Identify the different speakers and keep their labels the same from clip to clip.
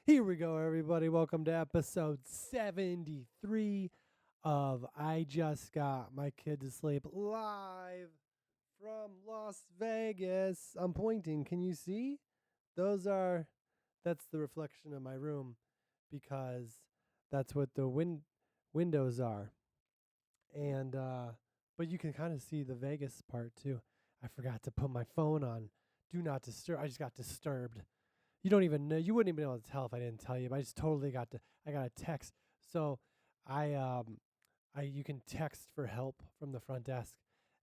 Speaker 1: Here we go, everybody. Welcome to episode 73 of I Just Got My Kid to Sleep live from Las Vegas. I'm pointing. Can you see? That's the reflection of my room because that's what the windows are. And, but you can kind of see the Vegas part too. I forgot to put my phone on. Do not disturb. I just got disturbed. You don't even know. You wouldn't even be able to tell if I didn't tell you. But I just totally I got a text. So you can text for help from the front desk,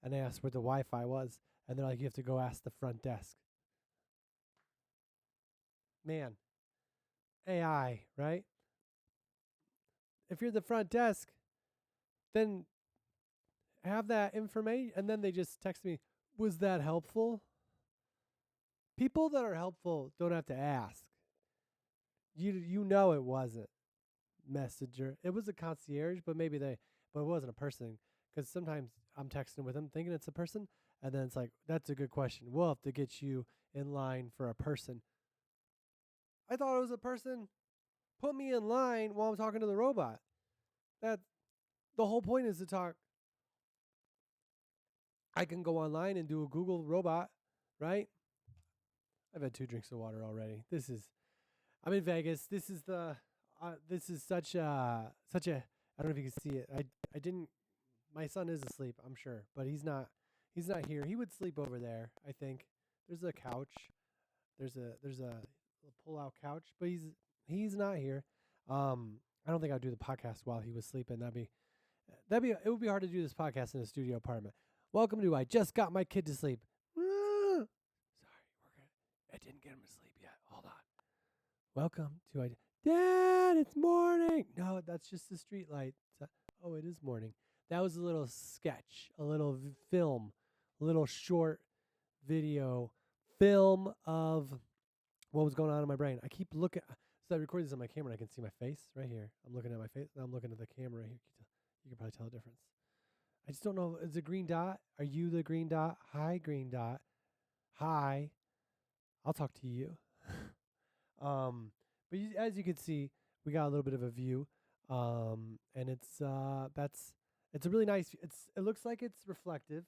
Speaker 1: and I asked where the Wi-Fi was, and they're like, you have to go ask the front desk. Man, AI, right? If you're the front desk, then have that information, and then they just text me, was that helpful? People that are helpful don't have to ask. You know it wasn't messenger. It was a concierge, but but it wasn't a person. Because sometimes I'm texting with them thinking it's a person, and then it's like, that's a good question. We'll have to get you in line for a person. I thought it was a person. Put me in line while I'm talking to the robot. That the whole point is to talk. I can go online and do a Google robot, right? I've had 2 drinks of water already. I'm in Vegas. This is such a, I don't know if you can see it. I didn't, my son is asleep, I'm sure, but he's not here. He would sleep over there, I think. There's a couch. There's a pull-out couch, but he's not here. I don't think I'd do the podcast while he was sleeping. It would be hard to do this podcast in a studio apartment. Welcome to I Just Got My Kid to Sleep. Sorry, I didn't get him to sleep yet. Hold on. Welcome to Dad, it's morning. No, that's just the street light. Oh, it is morning. That was a little sketch, a little film, a little short video film of what was going on in my brain. I keep looking. So I record this on my camera and I can see my face right here. I'm looking at my face. Now I'm looking at the camera right here. You can probably tell the difference. I just don't know. Is it green dot? Are you the green dot? Hi, green dot. Hi. I'll talk to you. But as you can see, we got a little bit of a view, and it's a really nice. It looks like it's reflective,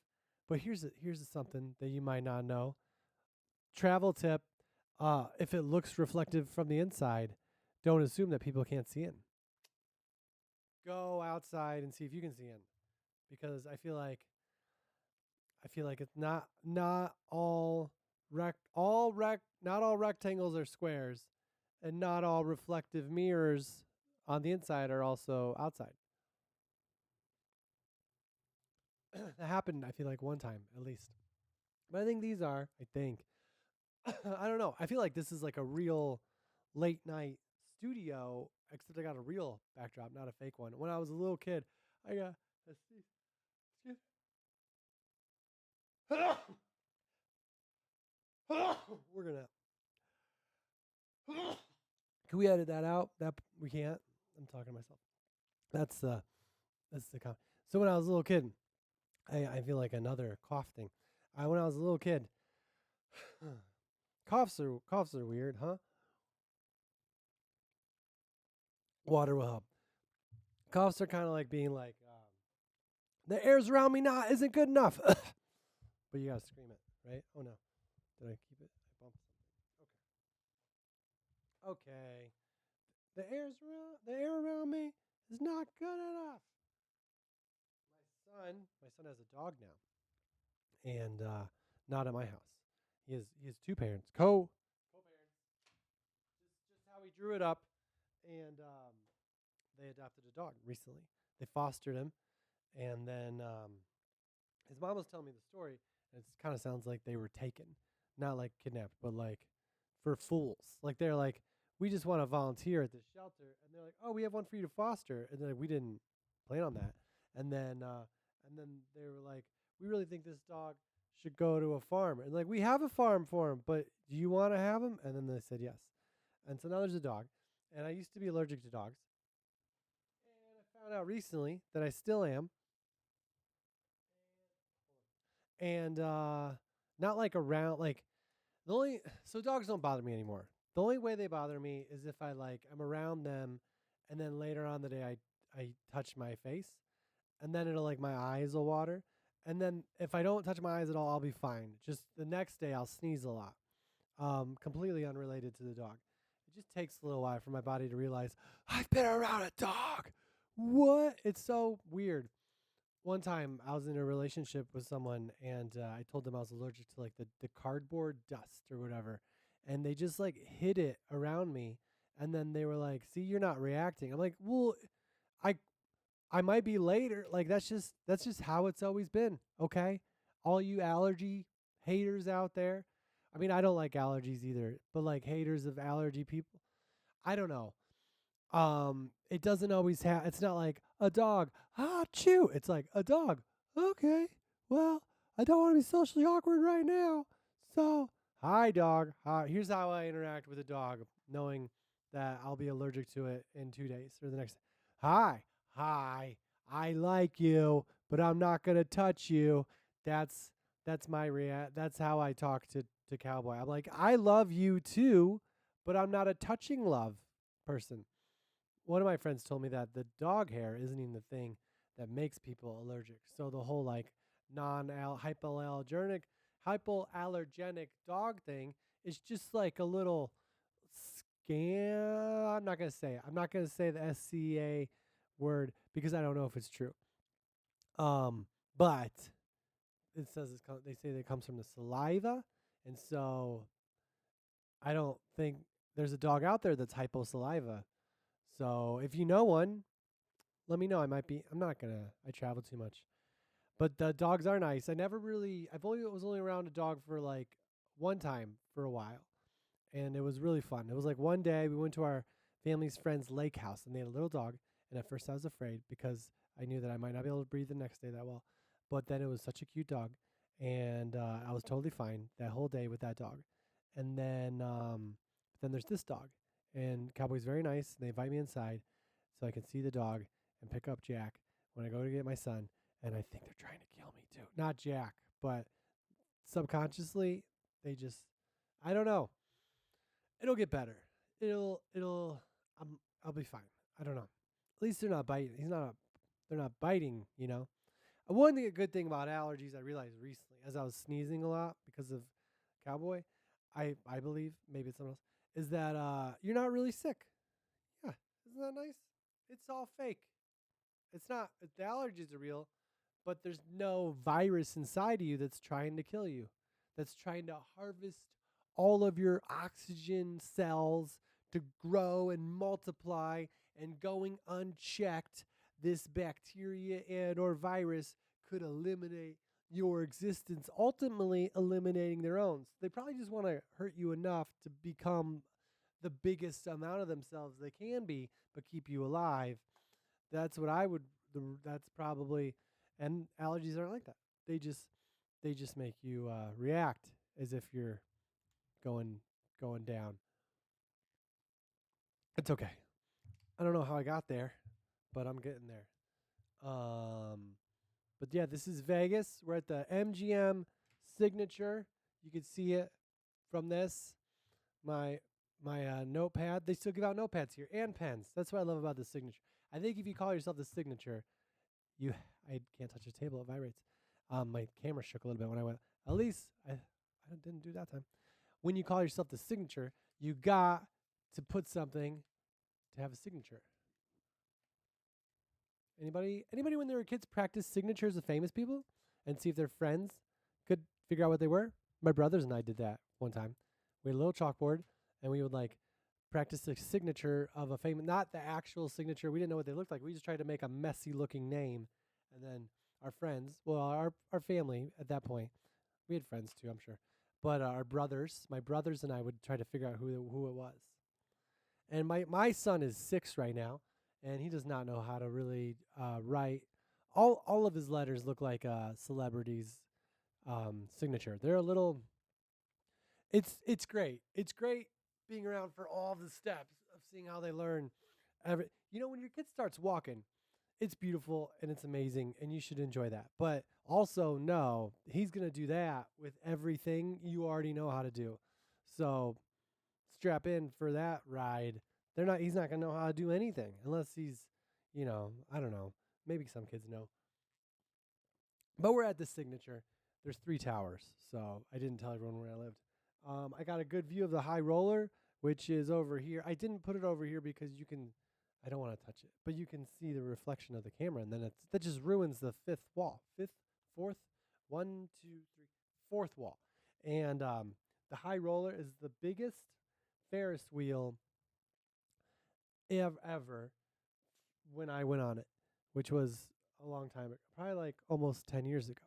Speaker 1: but here's something that you might not know. Travel tip: if it looks reflective from the inside, don't assume that people can't see in. Go outside and see if you can see in, because I feel like it's not all not all rectangles are squares, and not all reflective mirrors on the inside are also outside. That happened, I feel like, one time at least. But I think these are, I think, I don't know. I feel like this is like a real late night studio, except I got a real backdrop, not a fake one. When I was a little kid, I got. We're gonna. Can we edit that out? That we can't. I'm talking to myself. That's the comment. So when I was a little kid, I feel like another cough thing. When I was a little kid, coughs are weird, huh? Water will help. Coughs are kind of like being like, the air's around me now isn't good enough. But you gotta scream it, right? Oh no, did I keep it? I bumped something. Okay. The air around me is not good enough. My son has a dog now, and not at my house. He has 2 parents, co-parents. Just how he drew it up, and they adopted a dog recently. They fostered him, and then his mom was telling me the story, and it kind of sounds like they were taken, not like kidnapped, but like for fools. Like they're like, we just want to volunteer at this shelter, and they're like, oh, we have one for you to foster, and they're like, we didn't plan on that, and then they were like, we really think this dog should go to a farm, and like we have a farm for him, but do you want to have him? And then they said yes, and so now there's a dog, and I used to be allergic to dogs, and I found out recently that I still am, and not like around like the only so dogs don't bother me anymore. The only way they bother me is if I'm around them, and then later on the day I touch my face, and then it'll like my eyes will water, and then if I don't touch my eyes at all, I'll be fine. Just the next day I'll sneeze a lot. Completely unrelated to the dog. It just takes a little while for my body to realize I've been around a dog. What? It's so weird. One time I was in a relationship with someone and I told them I was allergic to like the cardboard dust or whatever. And they just like hid it around me. And then they were like, see, you're not reacting. I'm like, well, I I might be later. Like that's just how it's always been. Okay. All you allergy haters out there. I mean, I don't like allergies either, but like haters of allergy people. I don't know. It doesn't always have. It's not like a dog. Ah, chew. It's like a dog. Okay. Well, I don't want to be socially awkward right now. So, hi, dog. Hi. Here's how I interact with a dog, knowing that I'll be allergic to it in 2 days or the next. Hi, hi. I like you, but I'm not gonna touch you. That's that's my react. That's how I talk to Cowboy. I'm like, I love you too, but I'm not a touching love person. One of my friends told me that the dog hair isn't even the thing that makes people allergic. So the whole like non hypoallergenic dog thing is just like a little scam. I'm not gonna say it. I'm not gonna say the SCA word because I don't know if it's true. But it says they say that it comes from the saliva, and so I don't think there's a dog out there that's hyposaliva. So if you know one, let me know. I might be. I'm not gonna. I travel too much, but the dogs are nice. I never really. I've only was only around a dog for like one time for a while, and it was really fun. It was like one day we went to our family's friend's lake house, and they had a little dog. And at first I was afraid because I knew that I might not be able to breathe the next day that well. But then it was such a cute dog, and I was totally fine that whole day with that dog. And then there's this dog, and Cowboy's very nice. And they invite me inside, so I can see the dog and pick up Jack when I go to get my son. And I think they're trying to kill me too. Not Jack, but subconsciously they just I don't know. It'll get better. It'll I'll be fine. I don't know. At least they're not biting. They're not biting, you know. One thing, a good thing about allergies I realized recently as I was sneezing a lot because of Cowboy, I believe, maybe it's someone else, is that you're not really sick. Yeah. Isn't that nice? It's all fake. It's not the allergies are real, but there's no virus inside of you that's trying to kill you, that's trying to harvest all of your oxygen cells to grow and multiply and going unchecked. This bacteria and or virus could eliminate your existence, ultimately eliminating their own. So they probably just want to hurt you enough to become the biggest amount of themselves they can be, but keep you alive. That's what I would. That's probably, and allergies aren't like that. They just they just make you react as if you're going going down. It's okay. I don't know how I got there, but I'm getting there. Um, but yeah, this is Vegas. We're at the MGM signature. You can see it from this. My my notepad. They still give out notepads here and pens. That's what I love about the signature. I think if you call yourself the signature, you I can't touch the table. It vibrates. My camera shook a little bit when I went. At least I didn't do that time. When you call yourself the signature, you got to put something to have a signature. Anybody when they were kids practice signatures of famous people and see if their friends could figure out what they were? My brothers and I did that one time. We had a little chalkboard and we would like practice the signature of a famous, not the actual signature. We didn't know what they looked like. We just tried to make a messy looking name. And then our friends, well, our family at that point, we had friends too, I'm sure. But our brothers, my brothers and I would try to figure out who it was. And my son is 6 right now, and he does not know how to really write. All of his letters look like a celebrity's signature. They're a little. It's great. It's great being around for all the steps of seeing how they learn. When your kid starts walking, it's beautiful and it's amazing, and you should enjoy that. But also know he's gonna do that with everything you already know how to do. So strap in for that ride, he's not gonna know how to do anything unless he's, I don't know. Maybe some kids know. But we're at the signature. There's 3 towers, so I didn't tell everyone where I lived. I got a good view of the high roller, which is over here. I didn't put it over here because I don't want to touch it, but you can see the reflection of the camera, and then that just ruins the fifth wall. Fourth, one, two, three, fourth wall. And the high roller is the biggest Ferris wheel ever when I went on it, which was a long time ago, probably like almost 10 years ago.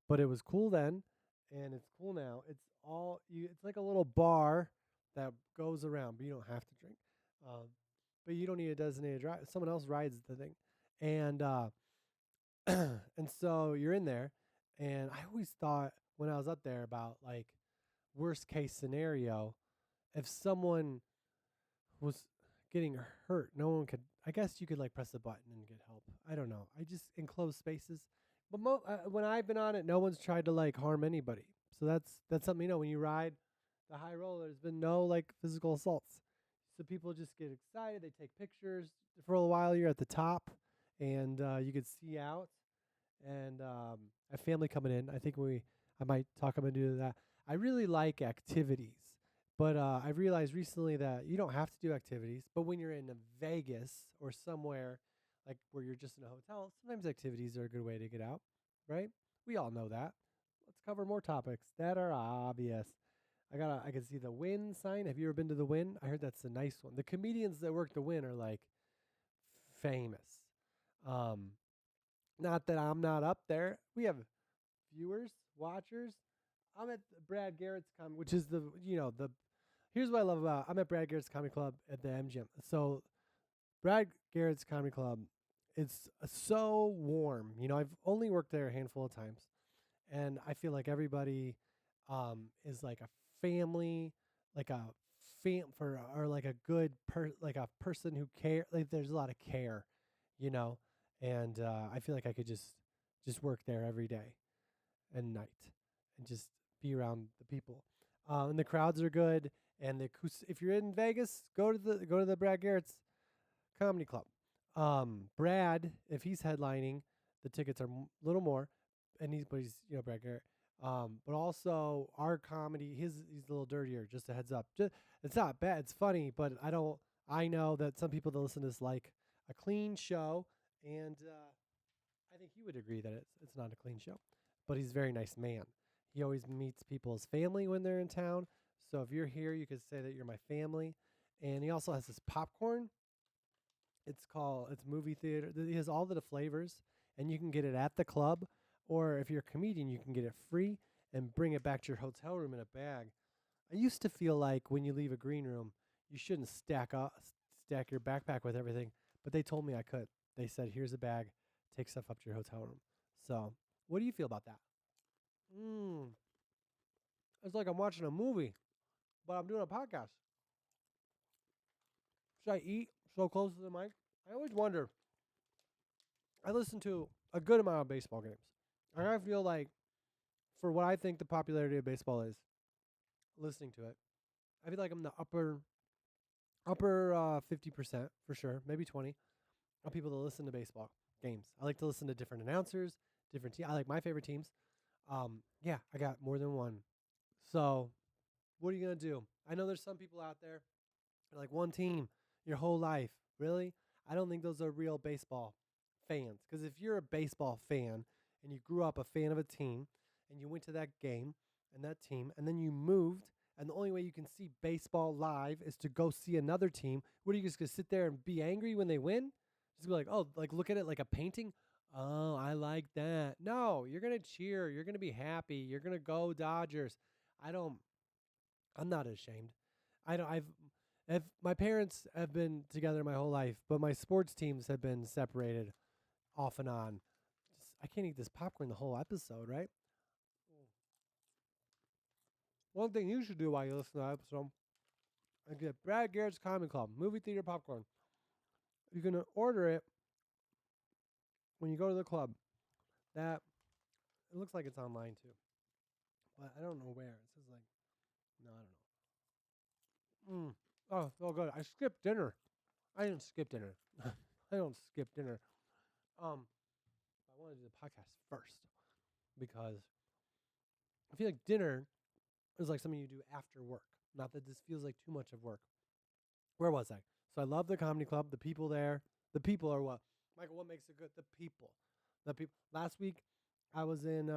Speaker 1: But it was cool then, and it's cool now. It's like a little bar that goes around, but you don't have to drink. But you don't need a designated driver. Someone else rides the thing. And and so you're in there, and I always thought when I was up there about like worst case scenario, if someone was getting hurt, no one could. I guess you could like press the button and get help. I don't know. I just enclosed spaces. But when I've been on it, no one's tried to like harm anybody. So that's something when you ride the high roller, there's been no like physical assaults. So people just get excited. They take pictures for a while. You're at the top, and you could see out. And a family coming in. I might talk them into that. I really like activities, but I realized recently that you don't have to do activities. But when you're in Vegas or somewhere like where you're just in a hotel, sometimes activities are a good way to get out, right? We all know that. Let's cover more topics that are obvious. I can see the Win sign. Have you ever been to the Win? I heard that's a nice one. The comedians that work the Win are like famous. Um, Not that I'm not up there. We have viewers, watchers. I'm at Brad Garrett's comedy, which is the. Here's what I love about. I'm at Brad Garrett's Comedy Club at the MGM. So Brad Garrett's Comedy Club, it's so warm. I've only worked there a handful of times, and I feel like everybody is like a family, like a or like a good like a person who care. Like there's a lot of care, you know, and I feel like I could just work there every day and night and just be around the people. And the crowds are good. And if you're in Vegas, go to the Brad Garrett's Comedy Club. Brad, if he's headlining, the tickets are a little more, and he's Brad Garrett. But also our comedy, he's a little dirtier. Just a heads up. It's not bad. It's funny, but I know that some people that listen to this like a clean show, and I think he would agree that it's not a clean show. But he's a very nice man. He always meets people's family when they're in town. So if you're here, you could say that you're my family. And he also has this popcorn. It's movie theater. He has all the flavors, and you can get it at the club, or if you're a comedian, you can get it free and bring it back to your hotel room in a bag. I used to feel like when you leave a green room, you shouldn't stack your backpack with everything, but they told me I could. They said, "Here's a bag, take stuff up to your hotel room." So, what do you feel about that? It's like I'm watching a movie, but I'm doing a podcast. Should I eat so close to the mic? I always wonder. I listen to a good amount of baseball games. And I feel like, for what I think the popularity of baseball is, listening to it, I feel like I'm the upper 50% for sure, maybe 20 of people that listen to baseball games. I like to listen to different announcers, different teams. I like my favorite teams. Yeah, I got more than one. So, what are you gonna do? I know there's some people out there like one team your whole life. Really? I don't think those are real baseball fans. Because if you're a baseball fan and you grew up a fan of a team and you went to that game and that team and then you moved and the only way you can see baseball live is to go see another team, what are you just going to sit there and be angry when they win? Just be like, oh, like look at it like a painting? Oh, I like that. No, you're going to cheer. You're going to be happy. You're going to go Dodgers. I'm not ashamed. I don't, I've, if my parents have been together my whole life, but my sports teams have been separated off and on. I can't eat this popcorn the whole episode, right? One thing you should do while you listen to the episode is get Brad Garrett's Comedy Club, movie theater popcorn. You can order it when you go to the club. That it looks like it's online too, but I don't know where. It says like, no, I don't know. Mm. Oh, so good. I skipped dinner. I didn't skip dinner. I don't skip dinner. I want to do the podcast first because I feel like dinner is like something you do after work. Not that this feels like too much of work. Where was I? So I love the comedy club. The people there. The people are what? Michael, what makes it good? The people. The people. Last week, I was in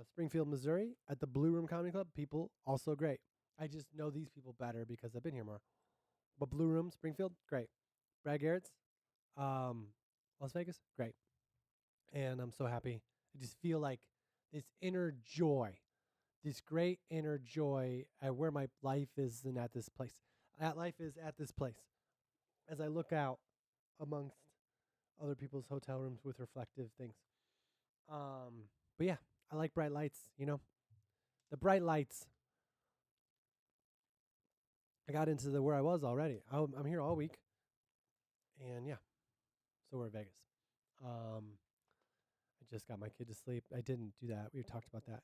Speaker 1: Springfield, Missouri, at the Blue Room Comedy Club. People also great. I just know these people better because I've been here more. But Blue Room, Springfield, great. Brad Garrett's, um, Las Vegas, great. And I'm so happy. I just feel like this inner joy, this great inner joy at where my life is and at this place. At life is at this place. As I look out amongst other people's hotel rooms with reflective things. But yeah, I like bright lights, The bright lights. I got into where I was already. I'm here all week. And yeah, so we're in Vegas. I just got my kid to sleep. I didn't do that. We talked about that.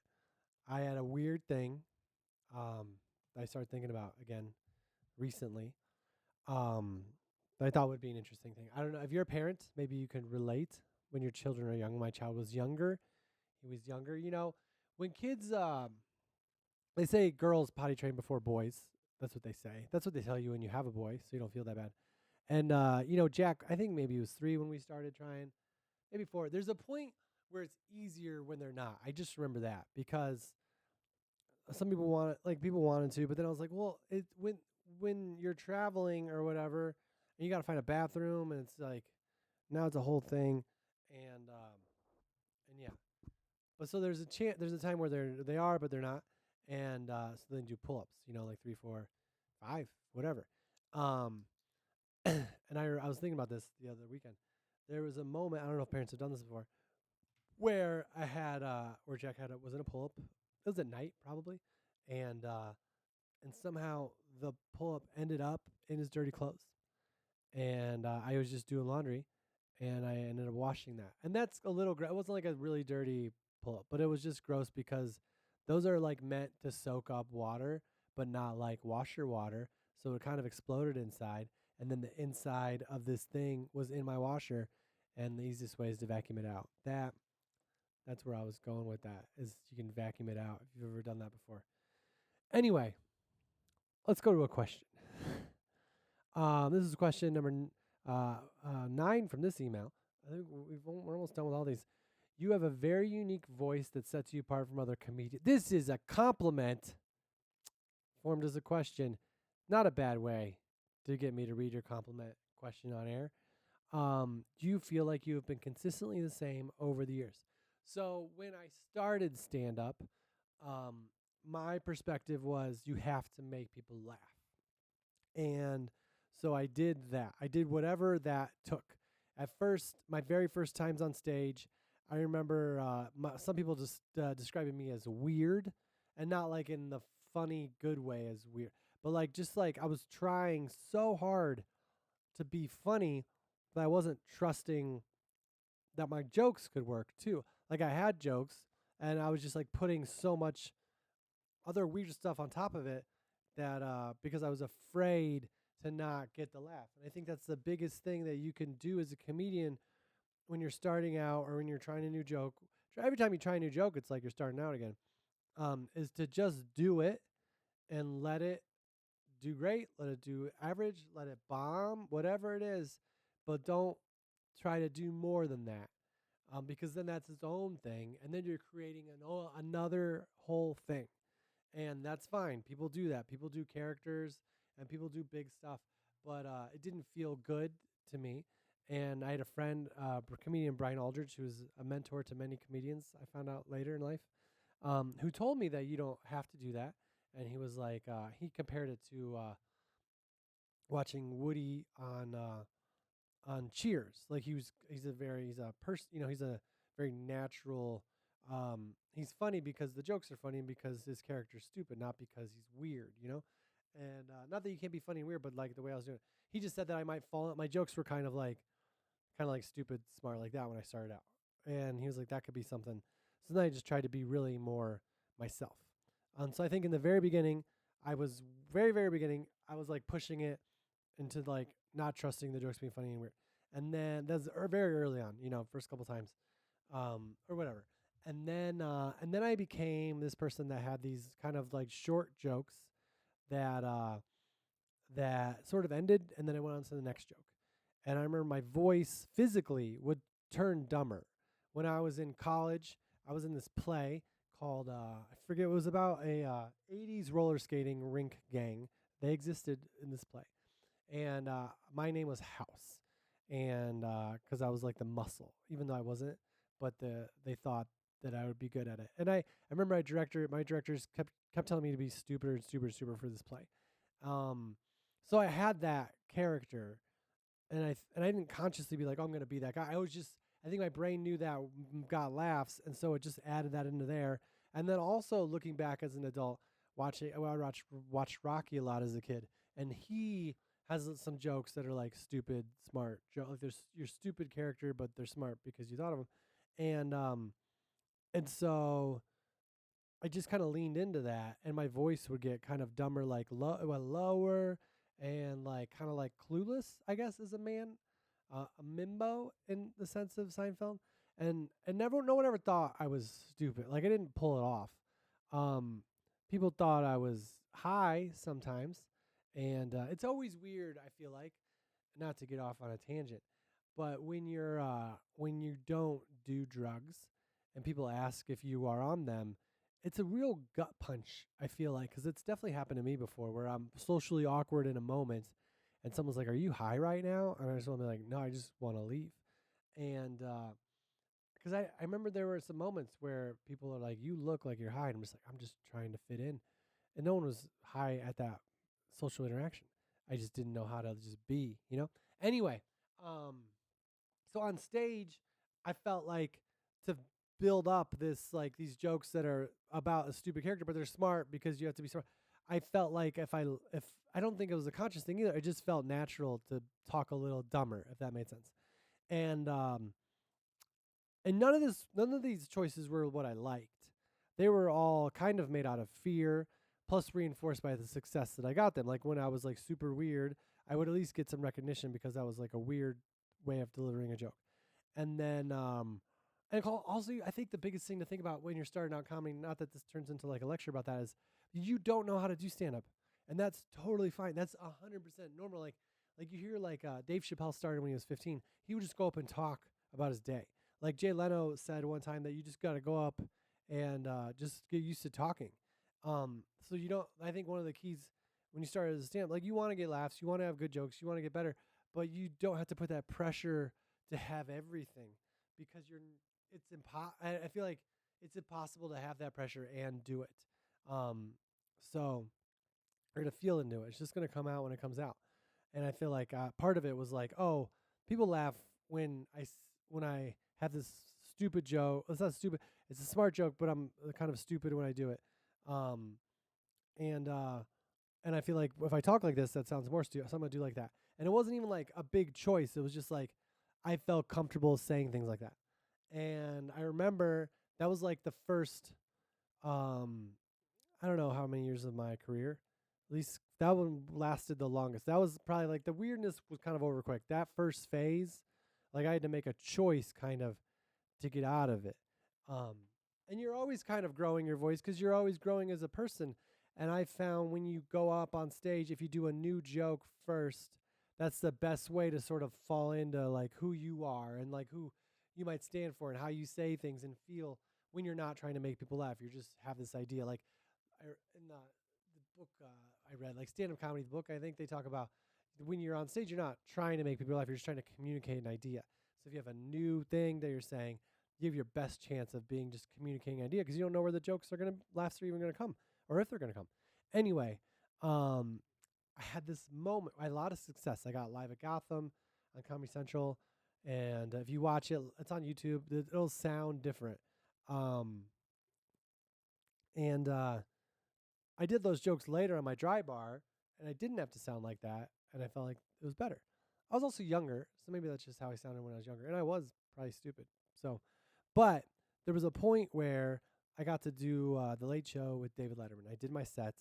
Speaker 1: I had a weird thing that I started thinking about again recently that I thought would be an interesting thing. I don't know. If you're a parent, maybe you can relate when your children are young. My child was younger. He was younger. When kids, they say girls potty train before boys. That's what they say. That's what they tell you when you have a boy, so you don't feel that bad. And, Jack, I think maybe he was 3 when we started trying. Maybe 4. There's a point where it's easier when they're not. I just remember that because some people want it, like people wanted to, but then I was like, well, it when you're traveling or whatever, and you got to find a bathroom, and it's like now it's a whole thing, and yeah. But so there's a chance, there's a time where they are, but they're not, and so then do pull ups, like 3, 4, 5, whatever. Um, and I was thinking about this the other weekend. There was a moment, I don't know if parents have done this before, where where Jack was in a pull up. It was at night probably, and somehow the pull up ended up in his dirty clothes, and I was just doing laundry, and I ended up washing that, and that's a little. It wasn't like a really dirty pull up, but it was just gross because those are like meant to soak up water, but not like washer water. So it kind of exploded inside, and then the inside of this thing was in my washer, and the easiest way is to vacuum it out. That's where I was going with that, is you can vacuum it out if you've ever done that before. Anyway, let's go to a question. This is question number 9 from this email. I think we're almost done with all these. You have a very unique voice that sets you apart from other comedians. This is a compliment formed as a question. Not a bad way to get me to read your compliment question on air. Do you feel like you have been consistently the same over the years? So when I started stand-up, my perspective was you have to make people laugh. And so I did that. I did whatever that took. At first, my very first times on stage, I remember some people just describing me as weird, and not like in the funny, good way as weird, but like just like I was trying so hard to be funny that I wasn't trusting that my jokes could work too. Like I had jokes, and I was just like putting so much other weird stuff on top of it that because I was afraid to not get the laugh. And I think that's the biggest thing that you can do as a comedian when you're starting out or when you're trying a new joke. Every time you try a new joke, it's like you're starting out again. Is to just do it and let it do great, let it do average, let it bomb, whatever it is, but don't try to do more than that. Because then that's its own thing, and then you're creating another whole thing. And that's fine. People do that. People do characters and people do big stuff. But it didn't feel good to me. And I had a friend, comedian Brian Aldrich, who was a mentor to many comedians, I found out later in life, who told me that you don't have to do that. And he was like, he compared it to watching Woody on Cheers. Like he's a person, he's a very natural. He's funny because the jokes are funny and because his character's stupid, not because he's weird, And not that you can't be funny and weird, but like the way I was doing it, he just said that I might fall. My jokes were kind of like stupid, smart like that when I started out, and he was like that could be something. So then I just tried to be really more myself. So I think in the very beginning, I was very, very beginning. I was like pushing it into like not trusting the jokes being funny and weird. And then that's very early on, first couple times, or whatever. And then I became this person that had these kind of like short jokes that that sort of ended, and then I went on to the next joke. And I remember my voice physically would turn dumber. When I was in college, I was in this play called I forget, it was about a 80s roller skating rink gang. They existed in this play, and my name was House, and because I was like the muscle, even though I wasn't, but they thought that I would be good at it. And I remember my directors kept telling me to be stupider and stupider for this play. Um, so I had that character, and I didn't consciously be like, oh, I'm gonna be that guy. I think my brain knew that got laughs, and so it just added that into there. And then also looking back as an adult, watched Rocky a lot as a kid, and he has some jokes that are like stupid, smart. Like there's your stupid character, but they're smart because you thought of them, and so I just kind of leaned into that, and my voice would get kind of dumber, like lower, and like kind of like clueless, I guess, as a man, a mimbo in the sense of Seinfeld, and no one ever thought I was stupid. Like I didn't pull it off. Um, People thought I was high sometimes, and it's always weird. I feel like, not to get off on a tangent, but when you don't do drugs, and people ask if you are on them, it's a real gut punch. I feel like because it's definitely happened to me before, where I'm socially awkward in a moment, and someone's like, "Are you high right now?" And I just want to be like, "No, I just want to leave." And because I remember there were some moments where people are like, "You look like you're high," and I'm just like, "I'm just trying to fit in," and no one was high at that social interaction. I just didn't know how to just be. Anyway, um, so on stage, I felt like to build up these jokes that are about a stupid character, but they're smart because you have to be smart. I felt like if I don't think it was a conscious thing either. It just felt natural to talk a little dumber, if that made sense. And none of these choices were what I liked. They were all kind of made out of fear, plus reinforced by the success that I got them. Like when I was like super weird, I would at least get some recognition because that was like a weird way of delivering a joke. And then also I think the biggest thing to think about when you're starting out comedy, not that this turns into like a lecture about that, is you don't know how to do stand up. And that's totally fine. That's 100% normal. Like you hear like Dave Chappelle started when he was 15. He would just go up and talk about his day. Like Jay Leno said one time that you just got to go up and just get used to talking. So you don't. I think one of the keys when you start as a stand-up, like you want to get laughs, you want to have good jokes, you want to get better, but you don't have to put that pressure to have everything because I feel like it's impossible to have that pressure and do it. Um, so you're gonna feel into it. It's just gonna come out when it comes out. And I feel like part of it was like, oh, people laugh when when I have this stupid joke. It's not stupid. It's a smart joke, but I'm kind of stupid when I do it. Um, and uh, and I feel like if I talk like this, that sounds more stupid. So I'm gonna do like that. And it wasn't even like a big choice. It was just like I felt comfortable saying things like that. And I remember that was like the first um I don't know how many years of my career. At least that one lasted the longest. That was probably like the weirdness was kind of over quick. That first phase, like I had to make a choice kind of to get out of it. Um, and you're always kind of growing your voice because you're always growing as a person. And I found when you go up on stage, if you do a new joke first, that's the best way to sort of fall into like who you are and like who you might stand for and how you say things and feel when you're not trying to make people laugh. You just have this idea. Like in the book I read, like stand up comedy, the book, I think they talk about when you're on stage, you're not trying to make people laugh. You're just trying to communicate an idea. So if you have a new thing that you're saying, you have your best chance of being just communicating an idea because you don't know where the jokes are going to, laughs are even going to come or if they're going to come. Anyway, I had this moment, I had a lot of success. I got live at Gotham on Comedy Central. And if you watch it, it's on YouTube. It'll sound different. Um, and I did those jokes later on my dry bar, and I didn't have to sound like that, and I felt like it was better. I was also younger, so maybe that's just how I sounded when I was younger, and I was probably stupid. So, but there was a point where I got to do the Late Show with David Letterman. I did my set,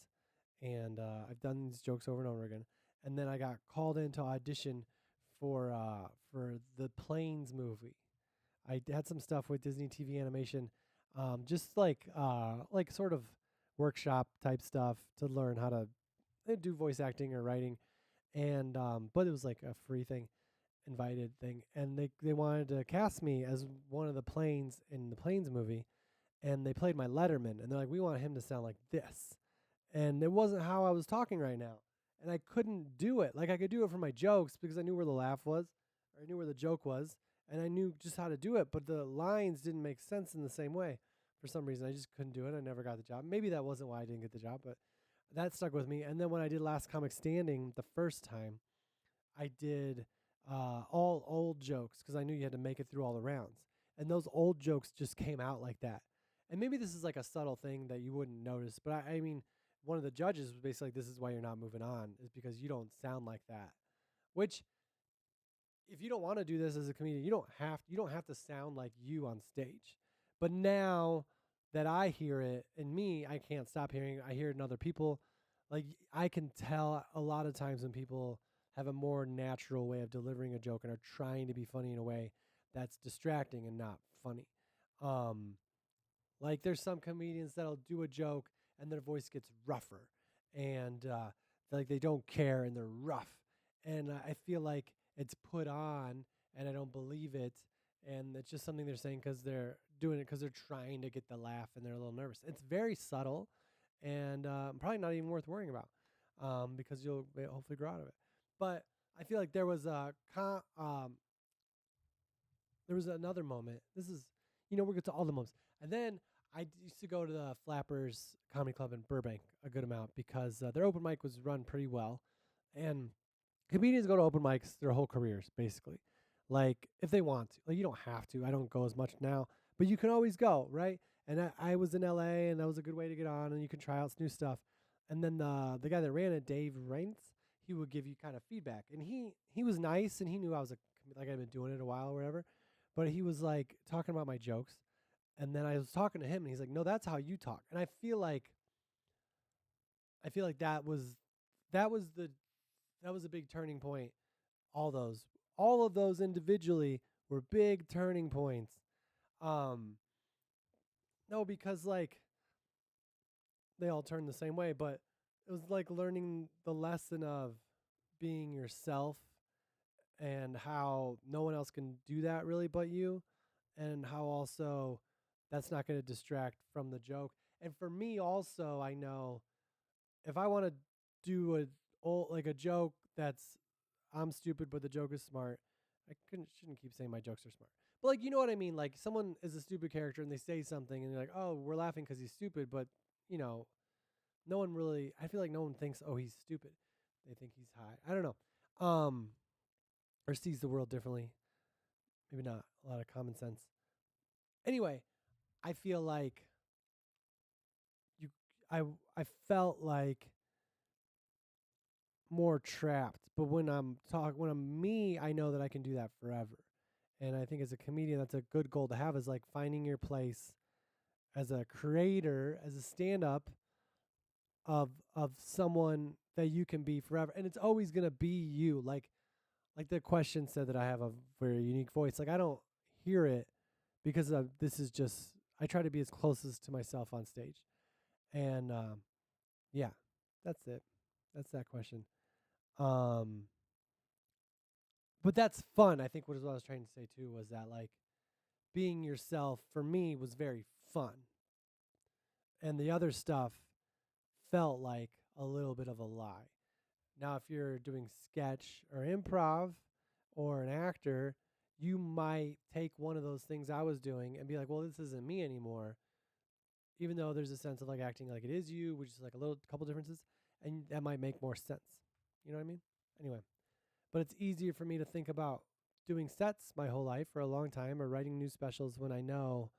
Speaker 1: and I've done these jokes over and over again. And then I got called in to audition for the Planes movie. I had some stuff with Disney TV animation, just like sort of workshop type stuff to learn how to do voice acting or writing, and but it was like a free thing, invited thing, and they wanted to cast me as one of the planes in the Planes movie, and they played my Letterman, and they're like, we want him to sound like this, and it wasn't how I was talking right now, and I couldn't do it. Like I could do it for my jokes because I knew where the laugh was, or I knew where the joke was, and I knew just how to do it, but the lines didn't make sense in the same way. For some reason, I just couldn't do it. I never got the job. Maybe that wasn't why I didn't get the job, but that stuck with me. And then when I did Last Comic Standing the first time, I did all old jokes because I knew you had to make it through all the rounds. And those old jokes just came out like that. And maybe this is like a subtle thing that you wouldn't notice, but I mean, one of the judges was basically like, this is why you're not moving on, is because you don't sound like that. Which, if you don't want to do this as a comedian, you don't have to sound like you on stage. But now that I hear it in me, I can't stop hearing it. I hear it in other people. Like I can tell a lot of times when people have a more natural way of delivering a joke and are trying to be funny in a way that's distracting and not funny. Um, like there's some comedians that'll do a joke and their voice gets rougher, and like they don't care and they're rough, and I feel like it's put on, and I don't believe it, and it's just something they're saying because they're doing it because they're trying to get the laugh and they're a little nervous. It's very subtle, and probably not even worth worrying about, because you'll hopefully grow out of it. But I feel like there was another moment. This is, we'll get to all the moments. And then used to go to the Flappers Comedy Club in Burbank a good amount because their open mic was run pretty well. And comedians go to open mics their whole careers, basically. Like, if they want to. Like, you don't have to. I don't go as much now. But you can always go, right? And I was in LA, and that was a good way to get on, and you can try out some new stuff. And then the guy that ran it, Dave Reintz, he would give you kind of feedback. And he was nice, and he knew I was like I'd been doing it a while or whatever. But he was like talking about my jokes, and then I was talking to him, and he's like, "No, that's how you talk." And I feel like that was the that was a big turning point. All those, all of those individually were big turning points. Um, no, because like they all turned the same way, but it was like learning the lesson of being yourself and how no one else can do that really but you, and how also that's not going to distract from the joke. And for me also, I know if I want to do like a joke that's I'm stupid but the joke is smart, I shouldn't keep saying my jokes are smart. But like, you know what I mean? Like someone is a stupid character and they say something and you're like, "Oh, we're laughing cuz he's stupid," but you know, no one really I feel like no one thinks, "Oh, he's stupid." They think he's high. I don't know. Or sees the world differently. Maybe not a lot of common sense. Anyway, I feel like you I I felt like more trapped. But when I'm me, I know that I can do that forever. And I think as a comedian, that's a good goal to have, is like finding your place as a creator, as a stand up of someone that you can be forever. And it's always gonna be you. Like the question said that I have a very unique voice. Like I don't hear it because this is just I try to be as closest to myself on stage. And yeah, that's it. That's that question. Um but that's fun. I think what I was trying to say too was that like being yourself for me was very fun. And the other stuff felt like a little bit of a lie. Now, if you're doing sketch or improv or an actor, you might take one of those things I was doing and be like, well, this isn't me anymore. Even though there's a sense of like acting like it is you, which is like a little couple differences, and that might make more sense. You know what I mean? Anyway, but it's easier for me to think about doing sets my whole life for a long time or writing new specials when I know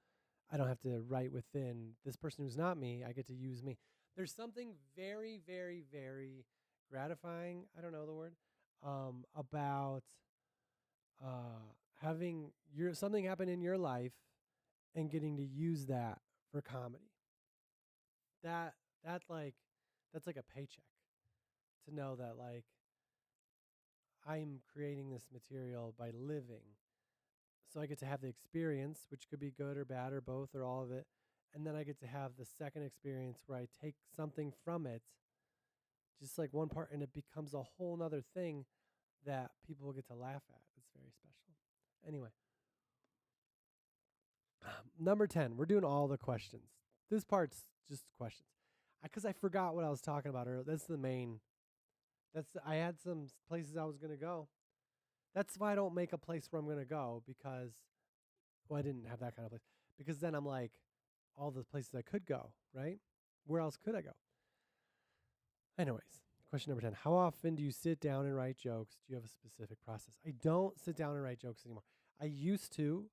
Speaker 1: I don't have to write within this person who's not me. I get to use me. There's something very, very, very gratifying. I don't know the word, about having something happen in your life and getting to use that for comedy. That like that's like a paycheck to know that like I'm creating this material by living. So I get to have the experience, which could be good or bad or both or all of it. And then I get to have the second experience where I take something from it, just like one part, and it becomes a whole nother thing that people will get to laugh at. It's very special. Anyway, number 10, we're doing all the questions. This part's just questions. Because I forgot what I was talking about earlier. That's the main. I had some places I was going to go. That's why I don't make a place where I'm going to go because, well, I didn't have that kind of place. Because then I'm like, all the places I could go, right? Where else could I go? Anyways, question number 10. How often do you sit down and write jokes? Do you have a specific process? I don't sit down and write jokes anymore. I used to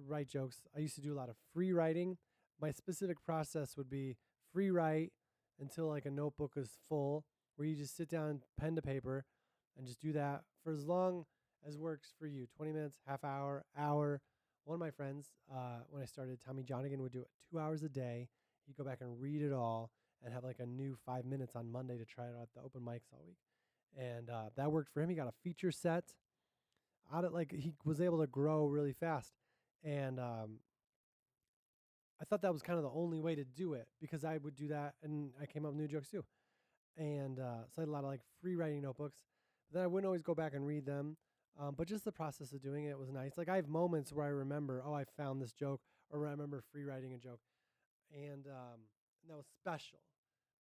Speaker 1: write jokes. I used to do a lot of free writing. My specific process would be free write until like a notebook is full, where you just sit down, pen to paper, and just do that for as long as works for you. 20 minutes, half hour, hour. One of my friends, when I started, Tommy Johnigan, would do it 2 hours a day. He'd go back and read it all and have like a new 5 minutes on Monday to try it out at the open mics all week. And that worked for him. He got a feature set out of like he was able to grow really fast. And I thought that was kind of the only way to do it because I would do that and I came up with new jokes too. And so I had a lot of like free writing notebooks. But then I wouldn't always go back and read them. But just the process of doing it was nice. Like I have moments where I remember, oh, I found this joke, or I remember free writing a joke. And that was special.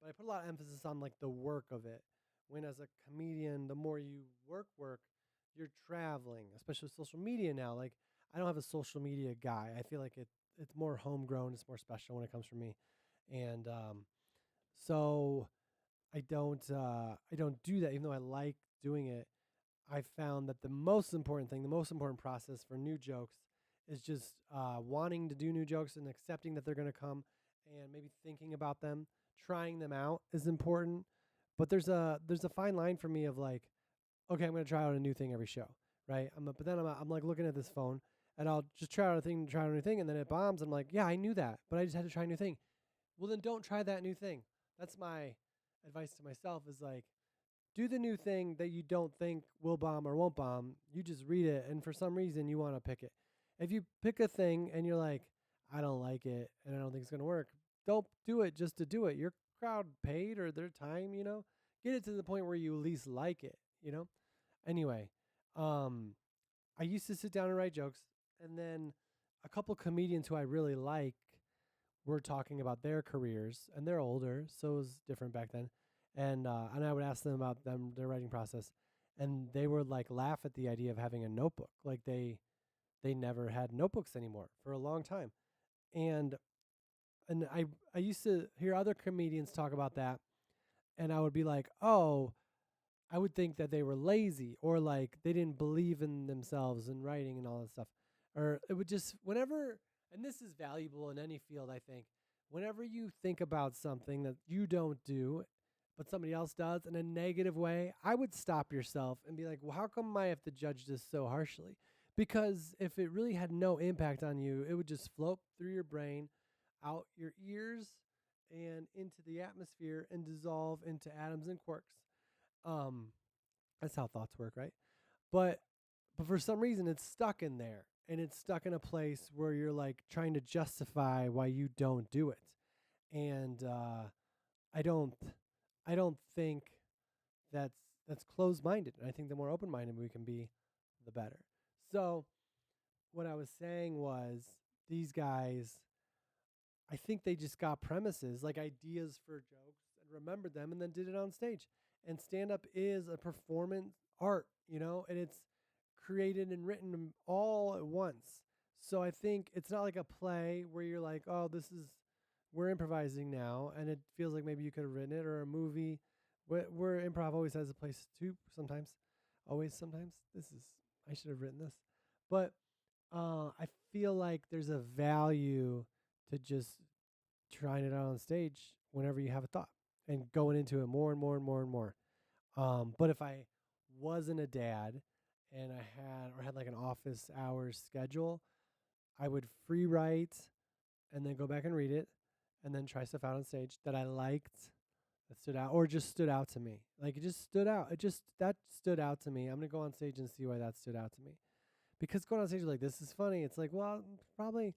Speaker 1: But I put a lot of emphasis on like the work of it. When as a comedian, the more you work, you're traveling, especially with social media now. Like I don't have a social media guy. I feel like it's more homegrown. It's more special when it comes from me. And so I don't do that, even though I like doing it. I found that the most important thing, the most important process for new jokes is just wanting to do new jokes and accepting that they're going to come and maybe thinking about them, trying them out is important. But there's a fine line for me of like, okay, I'm going to try out a new thing every show, right? But then I'm like looking at this phone and I'll just try out a thing, try out a new thing, and then it bombs. I'm like, yeah, I knew that, but I just had to try a new thing. Well, then don't try that new thing. That's my advice to myself is like, do the new thing that you don't think will bomb or won't bomb. You just read it, and for some reason you want to pick it. If you pick a thing and you're like, I don't like it and I don't think it's going to work, don't do it just to do it. Your crowd paid or their time, get it to the point where you at least like it. Anyway, I used to sit down and write jokes, and then a couple comedians who I really like were talking about their careers, and they're older, so it was different back then. And I would ask them about their writing process, and they would like laugh at the idea of having a notebook. Like they never had notebooks anymore for a long time, and I used to hear other comedians talk about that, and I would be like, oh, I would think that they were lazy or like they didn't believe in themselves and writing and all that stuff. Or it would just, whenever, and this is valuable in any field, I think, whenever you think about something that you don't do, but somebody else does in a negative way, I would stop yourself and be like, well, how come I have to judge this so harshly? Because if it really had no impact on you, it would just float through your brain, out your ears, and into the atmosphere and dissolve into atoms and quarks. Um, that's how thoughts work, right? But but for some reason it's stuck in there and it's stuck in a place where you're like trying to justify why you don't do it. And I don't I don't think that's closed minded. And I think the more open minded we can be, the better. So what I was saying was these guys, I think they just got premises, like ideas for jokes, and remembered them and then did it on stage. And stand up is a performance art, and it's created and written all at once. So I think it's not like a play where you're like, oh, we're improvising now, and it feels like maybe you could have written it, or a movie where improv always has a place too, sometimes. Always, sometimes. I should have written this. But I feel like there's a value to just trying it out on stage whenever you have a thought and going into it more and more and more and more. But if I wasn't a dad and I had like an office hours schedule, I would free write and then go back and read it and then try stuff out on stage that I liked that stood out, or just stood out to me. Like it just stood out. It just that stood out to me. I'm gonna go on stage and see why that stood out to me. Because going on stage like this is funny. It's like, well, probably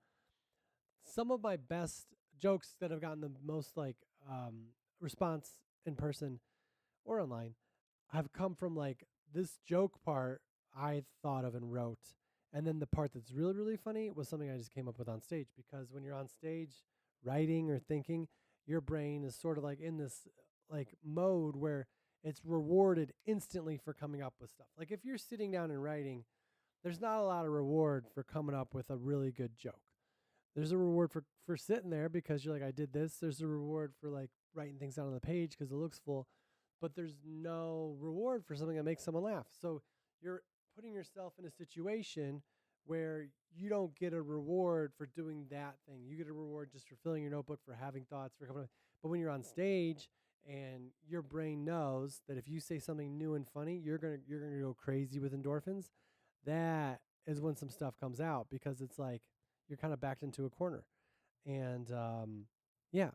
Speaker 1: some of my best jokes that have gotten the most like response in person or online have come from like this joke part I thought of and wrote. And then the part that's really, really funny was something I just came up with on stage. Because when you're on stage writing or thinking, your brain is sort of like in this like mode where it's rewarded instantly for coming up with stuff. Like if you're sitting down and writing, there's not a lot of reward for coming up with a really good joke. There's a reward for sitting there because you're like, I did this. There's a reward for like writing things out on the page because it looks full, but there's no reward for something that makes someone laugh. So you're putting yourself in a situation where you don't get a reward for doing that thing. You get a reward just for filling your notebook, for having thoughts, for coming up. But when you're on stage and your brain knows that if you say something new and funny, you're gonna go crazy with endorphins. That is when some stuff comes out because it's like you're kind of backed into a corner. And yeah,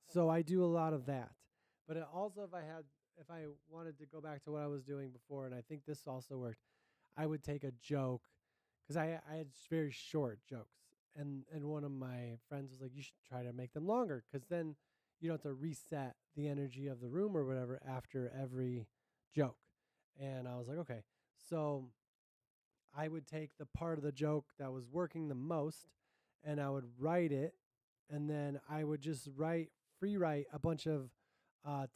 Speaker 1: so I do a lot of that. But also, if I wanted to go back to what I was doing before, and I think this also worked, I would take a joke because I had very short jokes, and one of my friends was like, you should try to make them longer because then you don't have to reset the energy of the room or whatever after every joke. And I was like, okay, so I would take the part of the joke that was working the most and I would write it. And then I would just free write a bunch of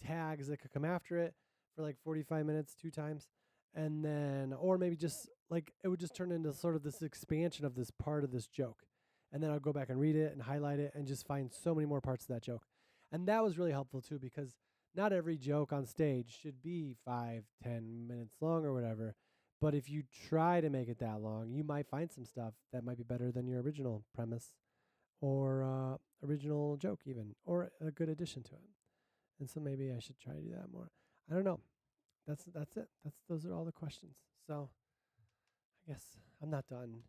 Speaker 1: tags that could come after it for like 45 minutes, 2 times. And then, or maybe just like it would just turn into sort of this expansion of this part of this joke. And then I'll go back and read it and highlight it and just find so many more parts of that joke. And that was really helpful too, because not every joke on stage should be 5, 10 minutes long or whatever. But if you try to make it that long, you might find some stuff that might be better than your original premise or original joke even, or a good addition to it. And so maybe I should try to do that more. I don't know. That's it. Those are all the questions. So I guess I'm not done.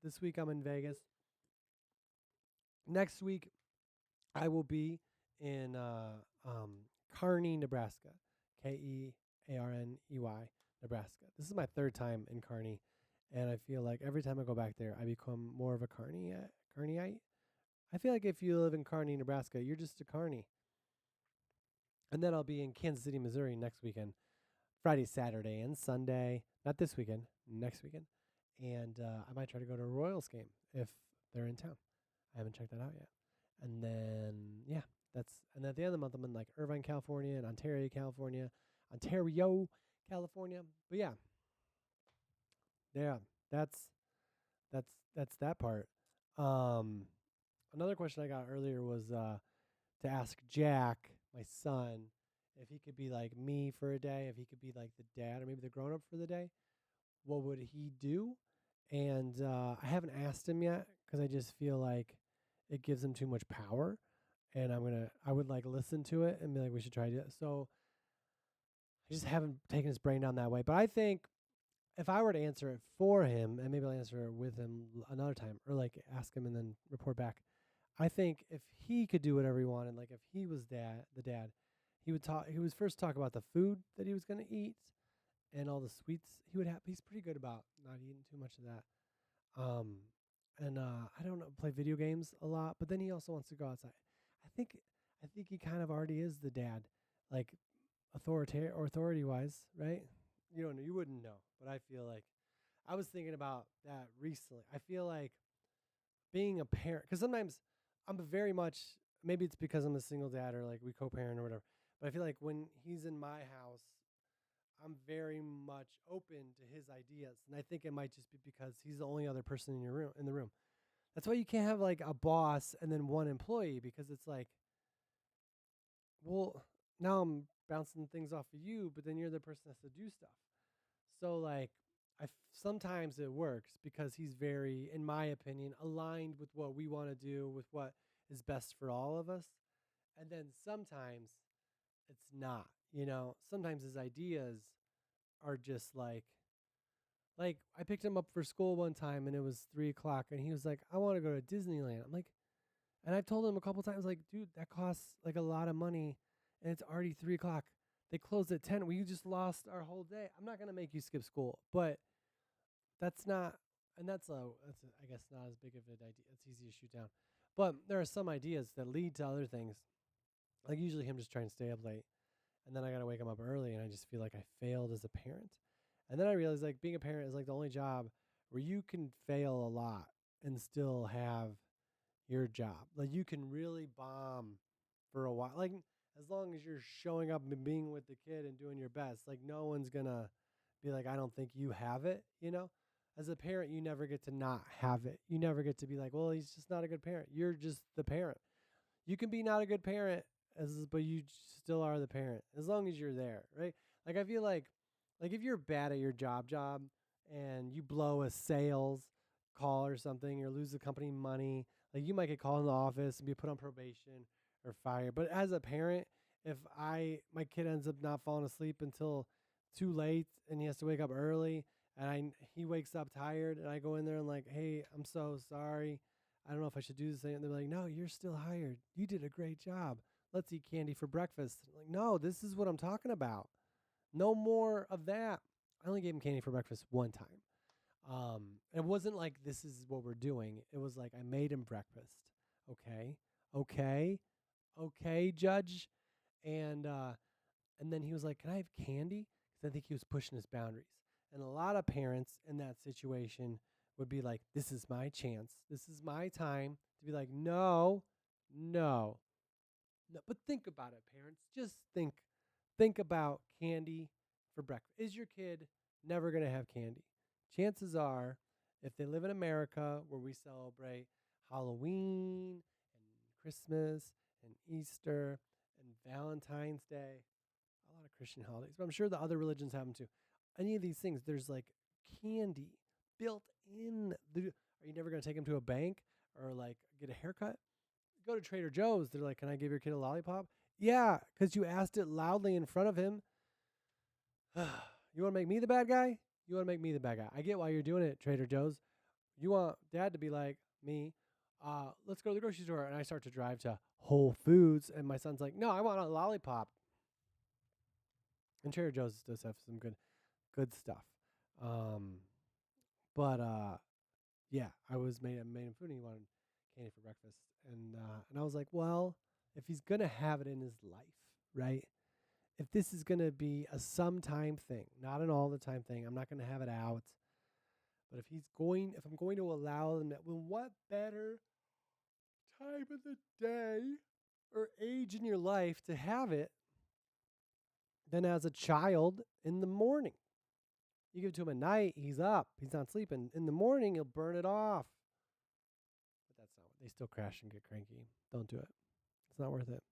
Speaker 1: This week I'm in Vegas. Next week I will be in Kearney, Nebraska. Kearney, Nebraska. This is my third time in Kearney, and I feel like every time I go back there, I become more of a Kearneyite. I feel like if you live in Kearney, Nebraska, you're just a Kearney. And then I'll be in Kansas City, Missouri next weekend, Friday, Saturday, and Sunday. Not this weekend, next weekend. And I might try to go to a Royals game if they're in town. I haven't checked that out yet. And then, yeah, and at the end of the month, I'm in like Irvine, California, and Ontario, California. But yeah, that's that part. Another question I got earlier was to ask Jack, my son, if he could be like me for a day, if he could be like the dad or maybe the grown up for the day, what would he do? And I haven't asked him yet because I just feel like it gives him too much power. And I would like listen to it and be like, we should try to do it. So I just haven't taken his brain down that way. But I think if I were to answer it for him, and maybe I'll answer it with him another time, or like ask him and then report back. I think if he could do whatever he wanted, like if he was the dad, he would talk. He would first talk about the food that he was going to eat and all the sweets he would have. He's pretty good about not eating too much of that. And I don't know, play video games a lot, but then he also wants to go outside. I think he kind of already is the dad, like authority wise, right? You don't know, you wouldn't know, but I feel like I was thinking about that recently. I feel like being a parent, because sometimes I'm very much, maybe it's because I'm a single dad or like we co-parent or whatever, but I feel like when he's in my house, I'm very much open to his ideas, and I think it might just be because he's the only other person in the room. That's why you can't have like a boss and then one employee, because it's like, well, now I'm bouncing things off of you, but then you're the person that has to do stuff. So like, sometimes it works because he's very, in my opinion, aligned with what we want to do, with what is best for all of us. And then sometimes it's not. Sometimes his ideas are just like I picked him up for school one time and it was 3 o'clock and he was like, I want to go to Disneyland. I'm like, and I've told him a couple times, like, dude, that costs like a lot of money and it's already 3 o'clock. They closed at 10. We just lost our whole day. I'm not gonna make you skip school, but that's not, and I guess not as big of an idea. It's easy to shoot down, but there are some ideas that lead to other things. Like usually him just trying to stay up late, and then I gotta wake him up early, and I just feel like I failed as a parent. And then I realized like being a parent is like the only job where you can fail a lot and still have your job. Like you can really bomb for a while. Like as long as you're showing up and being with the kid and doing your best, like no one's gonna be like, I don't think you have it, you know? As a parent, you never get to not have it. You never get to be like, well, he's just not a good parent. You're just the parent. You can be not a good parent but you still are the parent as long as you're there, right? Like I feel like if you're bad at your job and you blow a sales call or something or lose the company money, like you might get called in the office and be put on probation or fired. But as a parent, if my kid ends up not falling asleep until too late and he has to wake up early and he wakes up tired and I go in there and like, hey, I'm so sorry. I don't know if I should do this thing. And they're like, no, you're still hired. You did a great job. Let's eat candy for breakfast. Like, no, this is what I'm talking about. No more of that. I only gave him candy for breakfast one time. It wasn't like this is what we're doing. It was like I made him breakfast. Okay. Okay. Okay, judge. And and then he was like, "Can I have candy?" Cuz I think he was pushing his boundaries. And a lot of parents in that situation would be like, "This is my chance. This is my time to be like, "No. No. No." But think about it, parents. Just think about candy for breakfast. Is your kid never going to have candy? Chances are, if they live in America where we celebrate Halloween and Christmas and Easter and Valentine's Day, a lot of Christian holidays, but I'm sure the other religions have them too. Any of these things, there's like candy built in. Are you never going to take them to a bank or like get a haircut? Go to Trader Joe's. They're like, "Can I give your kid a lollipop?" Yeah, because you asked it loudly in front of him. You want to make me the bad guy? You want to make me the bad guy? I get why you're doing it, Trader Joe's. You want dad to be like me. Let's go to the grocery store. And I start to drive to Whole Foods. And my son's like, no, I want a lollipop. And Trader Joe's does have some good stuff. Um, but yeah, I made him food and he wanted candy for breakfast. And I was like, well, if he's going to have it in his life, right? If this is going to be a sometime thing, not an all the time thing, I'm not going to have it out. But if I'm going to allow them that, well, what better time of the day or age in your life to have it than as a child in the morning? You give it to him at night, he's up, he's not sleeping. In the morning, he'll burn it off. But that's not what they still crash and get cranky. Don't do it. It's not worth it.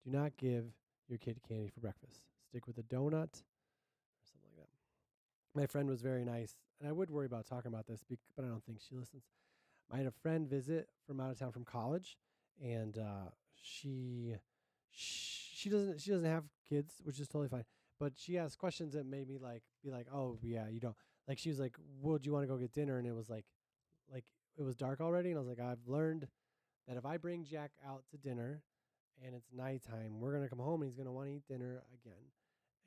Speaker 1: Do not give your kid candy for breakfast. Stick with a donut or something like that. My friend was very nice, and I would worry about talking about this, but I don't think she listens. I had a friend visit from out of town from college, and she doesn't have kids, which is totally fine. But she asked questions that made me be like, oh yeah, you don't like. She was like, would you want to go get dinner? And it was like it was dark already, and I was like, I've learned that if I bring Jack out to dinner, and it's nighttime, we're gonna come home and he's gonna want to eat dinner again,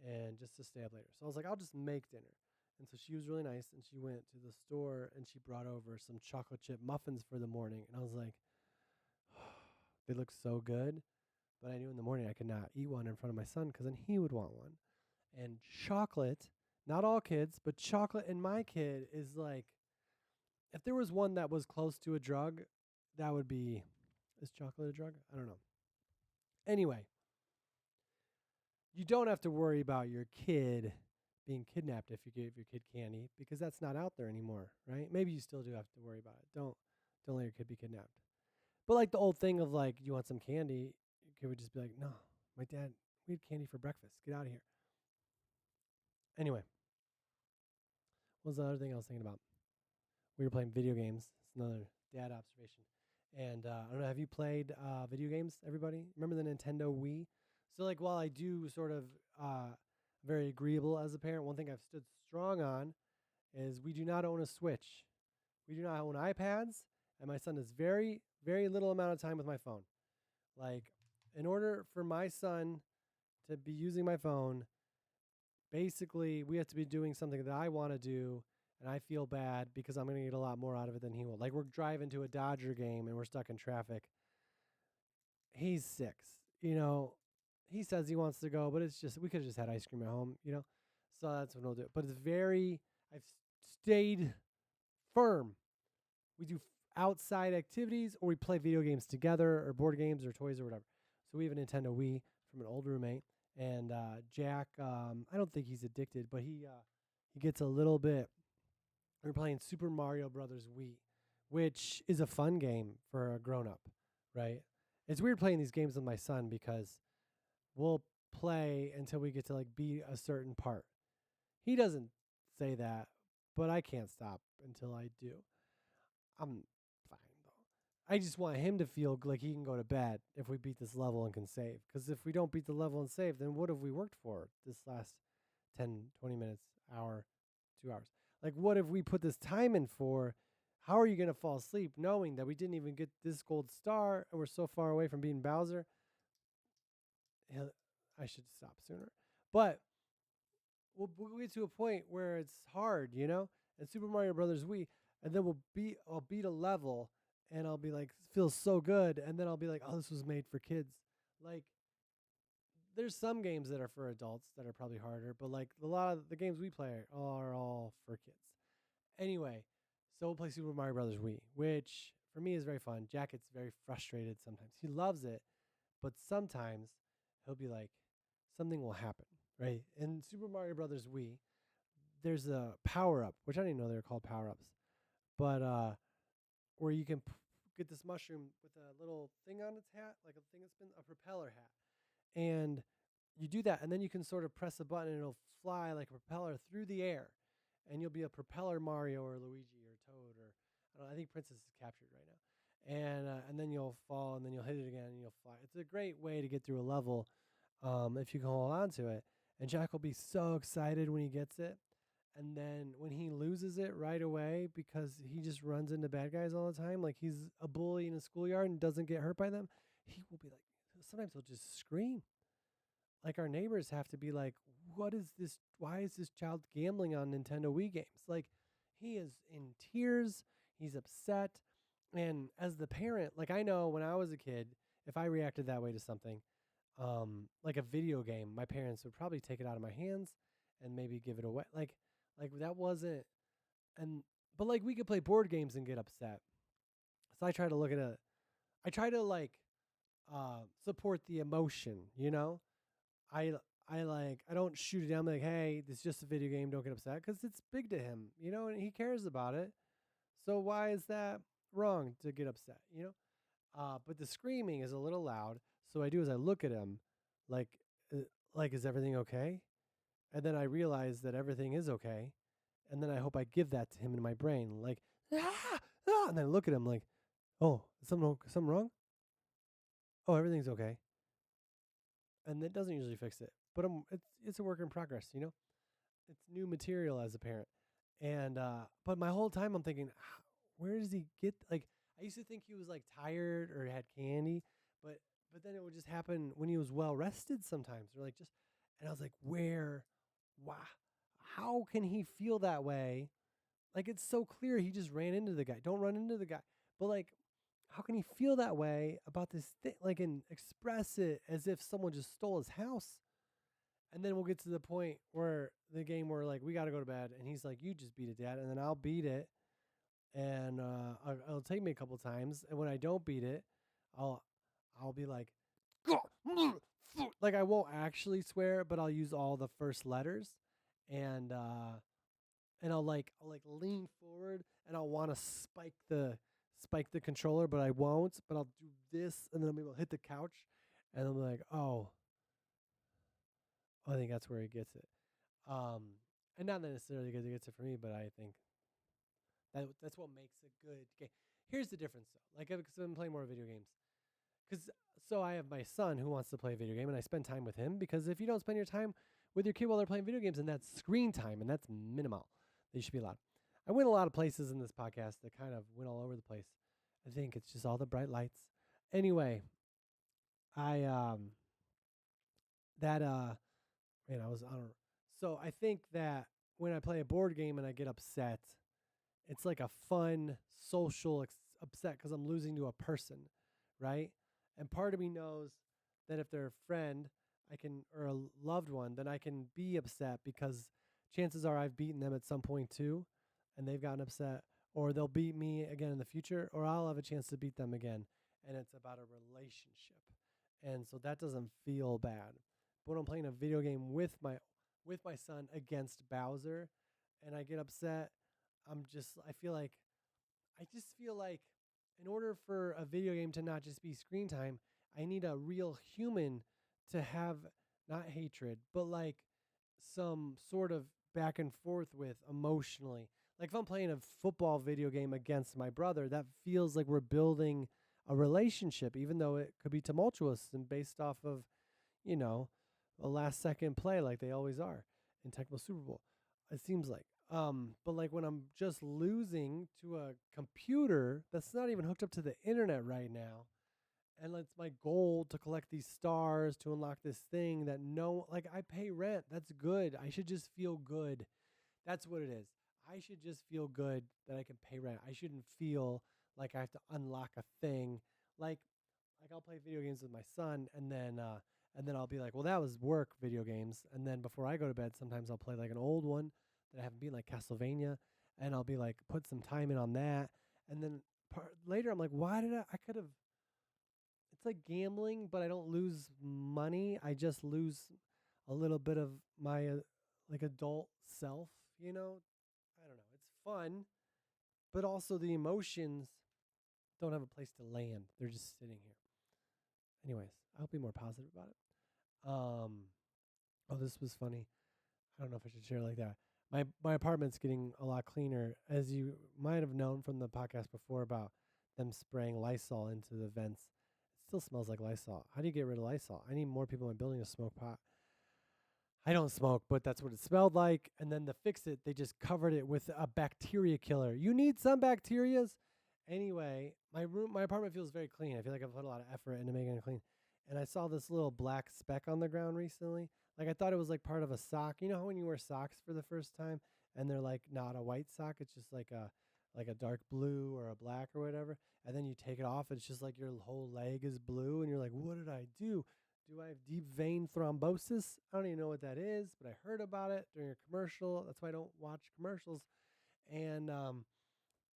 Speaker 1: and just to stay up later. So I was like, I'll just make dinner. And so she was really nice, and she went to the store and she brought over some chocolate chip muffins for the morning. And I was like, they look so good. But I knew in the morning I could not eat one in front of my son because then he would want one. And chocolate, not all kids, but chocolate in my kid is like, if there was one that was close to a drug, that would be, is chocolate a drug? I don't know. Anyway, you don't have to worry about your kid being kidnapped if you give your kid candy because that's not out there anymore, right? Maybe you still do have to worry about it. Don't let your kid be kidnapped. But like the old thing of like, you want some candy, your kid would just be like, no, my dad, we had candy for breakfast. Get out of here. Anyway, what was the other thing I was thinking about? We were playing video games. It's another dad observation. And I don't know, have you played video games, everybody? Remember the Nintendo Wii? So like while I do sort of very agreeable as a parent, one thing I've stood strong on is we do not own a Switch. We do not own iPads, and my son has very, very little amount of time with my phone. Like, in order for my son to be using my phone. Basically, we have to be doing something that I want to do, and I feel bad because I'm going to get a lot more out of it than he will. Like we're driving to a Dodger game and we're stuck in traffic. He's 6. You know, he says he wants to go, but it's just we could have just had ice cream at home, you know. So that's what we'll do. But it's very I've stayed firm. We do outside activities or we play video games together or board games or toys or whatever. So we have a Nintendo Wii from an old roommate and Jack I don't think he's addicted, but he gets a little bit. We're playing Super Mario Brothers Wii, which is a fun game for a grown up, right? It's weird playing these games with my son because we'll play until we get to like beat a certain part. He doesn't say that, but I can't stop until I do. I'm fine though. I just want him to feel like he can go to bed if we beat this level and can save. Because if we don't beat the level and save, then what have we worked for this last 10, 20 minutes, hour, 2 hours? Like, what if we put this time in for? How are you going to fall asleep knowing that we didn't even get this gold star and we're so far away from beating Bowser? I should stop sooner. But we'll get to a point where it's hard, you know? And Super Mario Brothers Wii, and then I'll beat a level and I'll be like, feels so good. And then I'll be like, oh, this was made for kids. Like, there's some games that are for adults that are probably harder, but like a lot of the games we play are all for kids. Anyway, so we'll play Super Mario Brothers Wii, which for me is very fun. Jack gets very frustrated sometimes. He loves it, but sometimes he'll be like, something will happen, right? In Super Mario Brothers Wii, there's a power up, which I didn't know they were called power ups, but where you can get this mushroom with a little thing on its hat, like a thing that's been a propeller hat, and you do that, and then you can sort of press a button, and it'll fly like a propeller through the air, and you'll be a propeller Mario or Luigi or Toad or I don't know, I think Princess is captured right now, and then you'll fall, and then you'll hit it again, and you'll fly. It's a great way to get through a level if you can hold on to it. And Jack will be so excited when he gets it. And then when he loses it right away because he just runs into bad guys all the time, like he's a bully in a schoolyard and doesn't get hurt by them, he will be like, sometimes he'll just scream. Like our neighbors have to be like, what is this? Why is this child gambling on Nintendo Wii games? Like he is in tears. He's upset. And as the parent, like I know when I was a kid, if I reacted that way to something, like a video game, my parents would probably take it out of my hands and maybe give it away. Like that wasn't, and but like we could play board games and get upset. So I try to look at it. I try to like support the emotion, you know. I I don't shoot it down like, hey, this is just a video game. Don't get upset because it's big to him, you know, and he cares about it. So why is that wrong to get upset, you know? But the screaming is a little loud. So what I do is I look at him, like, uh, like is everything okay? And then I realize that everything is okay, and then I hope I give that to him in my brain, like, ah, ah, and then I look at him like, oh, is something wrong? Oh, everything's okay, and it doesn't usually fix it, but it's a work in progress, you know. It's new material as a parent, and but my whole time I'm thinking, where does he get like? I used to think he was like tired or had candy, but then it would just happen when he was well rested sometimes, or like just, and I was like, where, why, how can he feel that way? Like it's so clear he just ran into the guy. Don't run into the guy, but like, how can he feel that way about this thing? Like, and express it as if someone just stole his house. And then we'll get to the point where the game where like we got to go to bed, and he's like, "You just beat it, Dad," and then I'll beat it, and it'll take me a couple times, and when I don't beat it, I'll I'll be like, like I won't actually swear, but I'll use all the first letters, and I'll like lean forward, and I'll want to spike the controller, but I won't. But I'll do this, and then maybe I'll hit the couch, and I'm like, oh, I think that's where he gets it. Um, and not necessarily because he gets it for me, but I think that's what makes a good game. Here's the difference, though. Like, because I've been playing more video games. Because so I have my son who wants to play a video game, and I spend time with him. Because if you don't spend your time with your kid while they're playing video games, then that's screen time, and that's minimal. They should be allowed. I went a lot of places in this podcast that kind of went all over the place. I think it's just all the bright lights. Anyway, I that man, I was I don't. So I think that when I play a board game and I get upset, it's like a fun social upset because I'm losing to a person, right? And part of me knows that if they're a friend, I can or a loved one, then I can be upset because chances are I've beaten them at some point too, and they've gotten upset, or they'll beat me again in the future, or I'll have a chance to beat them again, and it's about a relationship, and so that doesn't feel bad. But when I'm playing a video game with my son against Bowser, and I get upset, I just feel like in order for a video game to not just be screen time, I need a real human to have not hatred, but like some sort of back and forth with emotionally. Like if I'm playing a football video game against my brother, that feels like we're building a relationship, even though it could be tumultuous and based off of, you know, a last second play like they always are in Tecmo Super Bowl. It seems like. But like when I'm just losing to a computer that's not even hooked up to the internet right now, and it's my goal to collect these stars to unlock this thing that no, like I pay rent. That's good. I should just feel good. That's what it is. I should just feel good that I can pay rent. I shouldn't feel like I have to unlock a thing. Like I'll play video games with my son and then I'll be like, well, that was work video games. And then before I go to bed, sometimes I'll play like an old one that I haven't beaten, like Castlevania, and I'll be like, put some time in on that. And then later, I'm like, why did I could have. It's like gambling, but I don't lose money. I just lose a little bit of my like adult self. You know, I don't know. It's fun, but also the emotions don't have a place to land. They're just sitting here. Anyways, I'll be more positive about it. Oh, this was funny. I don't know if I should share it like that. My apartment's getting a lot cleaner, as you might have known from the podcast before about them spraying Lysol into the vents. It still smells like Lysol. How do you get rid of Lysol? I need more people in my building to smoke pot. I don't smoke, but that's what it smelled like. And then to fix it, they just covered it with a bacteria killer. You need some bacterias. Anyway, my apartment feels very clean. I feel like I've put a lot of effort into making it clean. And I saw this little black speck on the ground recently. Like I thought it was like part of a sock. You know how when you wear socks for the first time and they're like not a white sock, it's just like a dark blue or a black or whatever. And then you take it off, it's just like your whole leg is blue, and you're like, what did I do? Do I have deep vein thrombosis? I don't even know what that is, but I heard about it during a commercial. That's why I don't watch commercials. And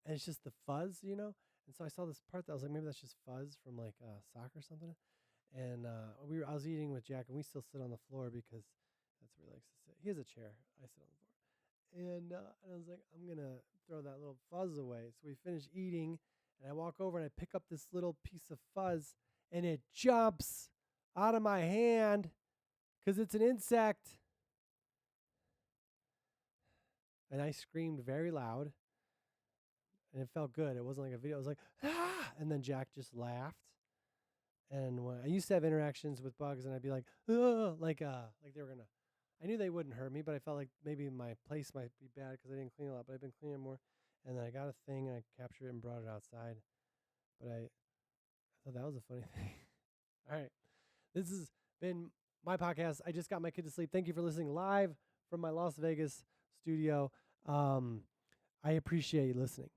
Speaker 1: it's just the fuzz, you know. And so I saw this part that I was like, maybe that's just fuzz from like sock or something. And I was eating with Jack, and we still sit on the floor because that's where he likes to sit. He has a chair. I sit on the floor. And I was like, I'm gonna throw that little fuzz away. So we finish eating, and I walk over and I pick up this little piece of fuzz, and it jumps out of my hand because it's an insect. And I screamed very loud, and it felt good. It wasn't like a video. It was like, ah! And then Jack just laughed. And when I used to have interactions with bugs, and I'd be like, like they were gonna. I knew they wouldn't hurt me, but I felt like maybe my place might be bad because I didn't clean a lot. But I've been cleaning more, and then I got a thing and I captured it and brought it outside. But I thought that was a funny thing. All right, this has been my podcast. I just got my kid to sleep. Thank you for listening live from my Las Vegas studio. I appreciate you listening.